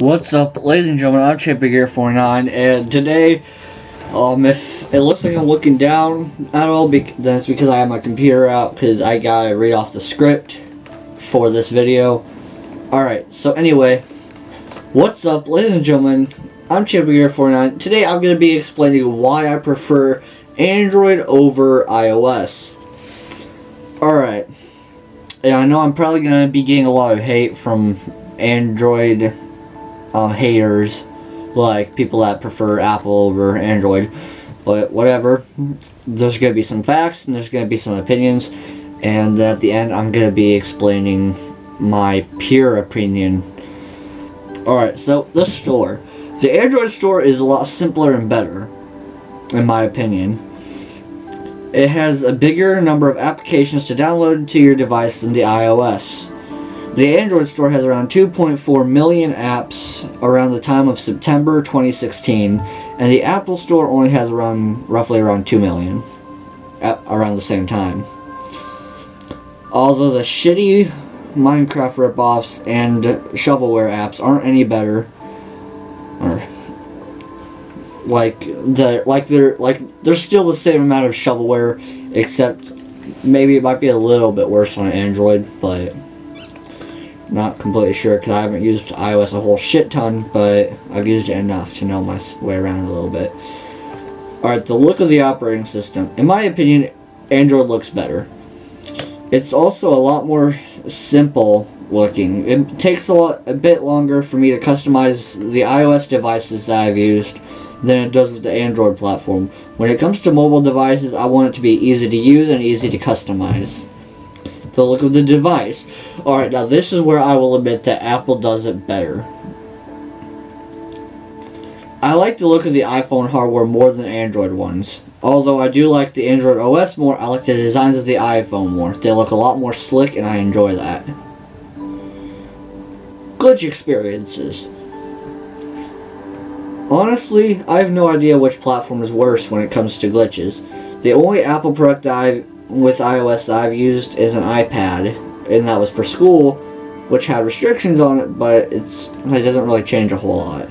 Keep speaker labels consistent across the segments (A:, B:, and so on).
A: What's up, ladies and gentlemen? I'm ChampionGear49, and today, if it looks like I'm looking down at all, that's because I have my computer out, because I gotta read off the script for this video. Alright, so anyway, what's up, ladies and gentlemen? I'm ChampionGear49. Today I'm gonna be explaining why I prefer Android over iOS. Alright, and I know I'm probably gonna be getting a lot of hate from Android haters, like people that prefer Apple over Android, but whatever. There's going to be some facts and there's going to be some opinions, and at the end I'm going to be explaining my pure opinion. Alright, so the store. The Android store is a lot simpler and better, in my opinion. It has a bigger number of applications to download to your device than the iOS. The Android store has around 2.4 million apps around the time of September 2016, and the Apple store only has roughly around 2 million around the same time. Although the shitty Minecraft ripoffs and shovelware apps aren't any better, or they're still the same amount of shovelware, except maybe it might be a little bit worse on Android, but not completely sure because I haven't used iOS a whole shit ton, but I've used it enough to know my way around a little bit. Alright, the look of the operating system. In my opinion, Android looks better. It's also a lot more simple looking. It takes a bit longer for me to customize the iOS devices that I've used than it does with the Android platform. When it comes to mobile devices, I want it to be easy to use and easy to customize. The look of the device. Alright, now this is where I will admit that Apple does it better. I like the look of the iPhone hardware more than Android ones. Although I do like the Android OS more, I like the designs of the iPhone more. They look a lot more slick and I enjoy that. Glitch experiences. Honestly, I have no idea which platform is worse when it comes to glitches. The only Apple product with iOS that I've used is an iPad, and that was for school, which had restrictions on it, but it doesn't really change a whole lot.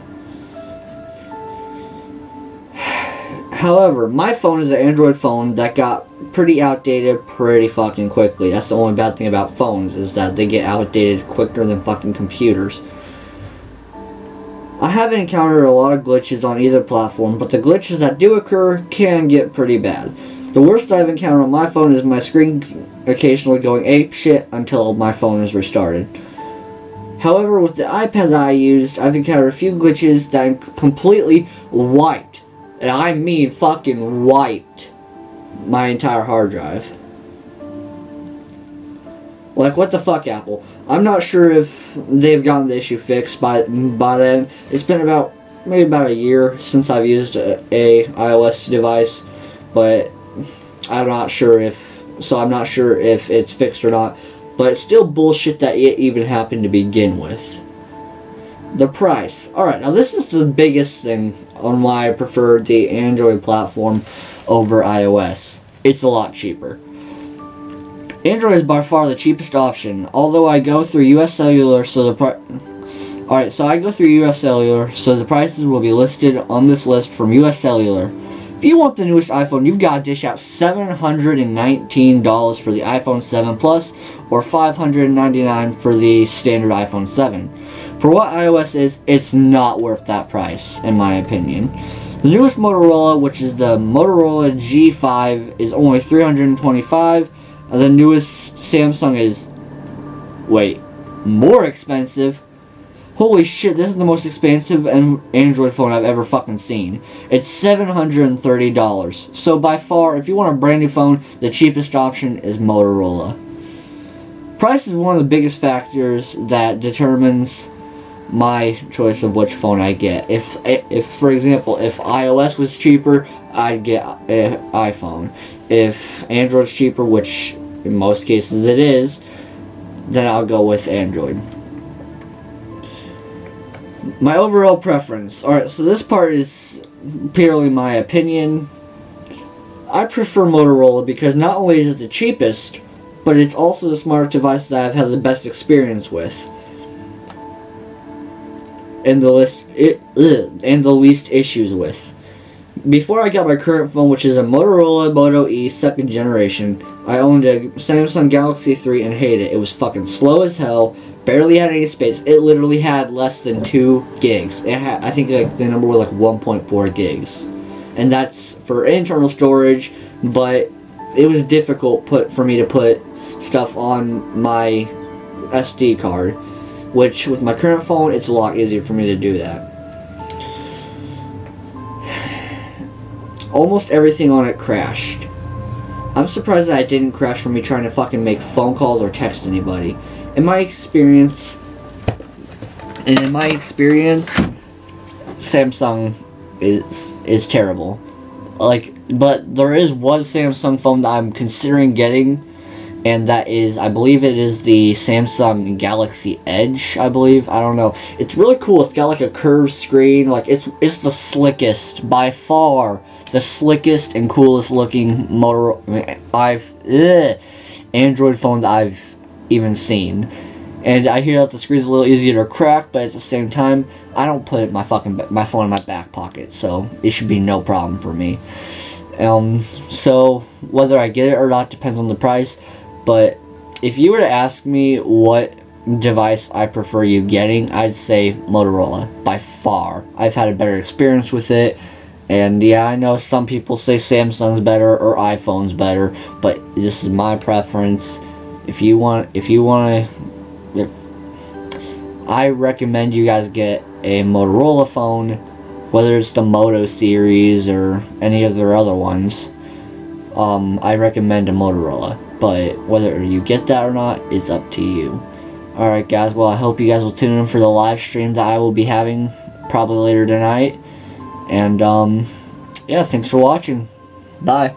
A: However, my phone is an Android phone that got pretty outdated pretty fucking quickly. That's the only bad thing about phones, is that they get outdated quicker than fucking computers. I haven't encountered a lot of glitches on either platform, but the glitches that do occur can get pretty bad. The worst I've encountered on my phone is my screen occasionally going apeshit until my phone is restarted. However, with the iPad that I used, I've encountered a few glitches that completely wiped, and I mean fucking wiped, my entire hard drive. Like, what the fuck, Apple? I'm not sure if they've gotten the issue fixed by then. It's been maybe about a year since I've used a iOS device, but I'm not sure if it's fixed or not. But it's still bullshit that it even happened to begin with. The price. Alright, now this is the biggest thing on why I prefer the Android platform over iOS. It's a lot cheaper. Android is by far the cheapest option, although I go through US Cellular, so I go through US Cellular, so the prices will be listed on this list from US Cellular. If you want the newest iPhone, you've got to dish out $719 for the iPhone 7 Plus, or $599 for the standard iPhone 7. For what iOS is, it's not worth that price, in my opinion. The newest Motorola, which is the Motorola G5, is only $325. The newest Samsung is, more expensive. Holy shit, this is the most expensive Android phone I've ever fucking seen. It's $730. So by far, if you want a brand new phone, the cheapest option is Motorola. Price is one of the biggest factors that determines my choice of which phone I get. If for example, if iOS was cheaper, I'd get an iPhone. If Android's cheaper, which in most cases it is, then I'll go with Android. My overall preference. Alright, so this part is purely my opinion. I prefer Motorola because not only is it the cheapest, but it's also the smart device that I've had the best experience with. and the least issues with. Before I got my current phone, which is a Motorola Moto E 2nd generation, I owned a Samsung Galaxy 3 and hated it. It was fucking slow as hell, barely had any space. It literally had less than 2 gigs. It had, I think like the number was like 1.4 gigs. And that's for internal storage, but it was difficult for me to put stuff on my SD card, which with my current phone, it's a lot easier for me to do that. Almost everything on it crashed. I'm surprised that it didn't crash from me trying to fucking make phone calls or text anybody. In my experience, Samsung is terrible. Like, but there is one Samsung phone that I'm considering getting, and that is, I believe it is the Samsung Galaxy Edge, I believe. I don't know. It's really cool. It's got like a curved screen. Like, it's the slickest, by far, the slickest and coolest looking Android phone that I've even seen. And I hear that the screen's a little easier to crack, but at the same time, I don't put my phone in my back pocket, so it should be no problem for me. So whether I get it or not depends on the price. But if you were to ask me what device I prefer you getting, I'd say Motorola by far. I've had a better experience with it, and yeah, I know some people say Samsung's better or iPhone's better, but this is my preference. I recommend you guys get a Motorola phone, whether it's the Moto series or any of their other ones. I recommend a Motorola, but whether you get that or not is up to you. Alright guys, well I hope you guys will tune in for the live stream that I will be having probably later tonight. And yeah, thanks for watching. Bye.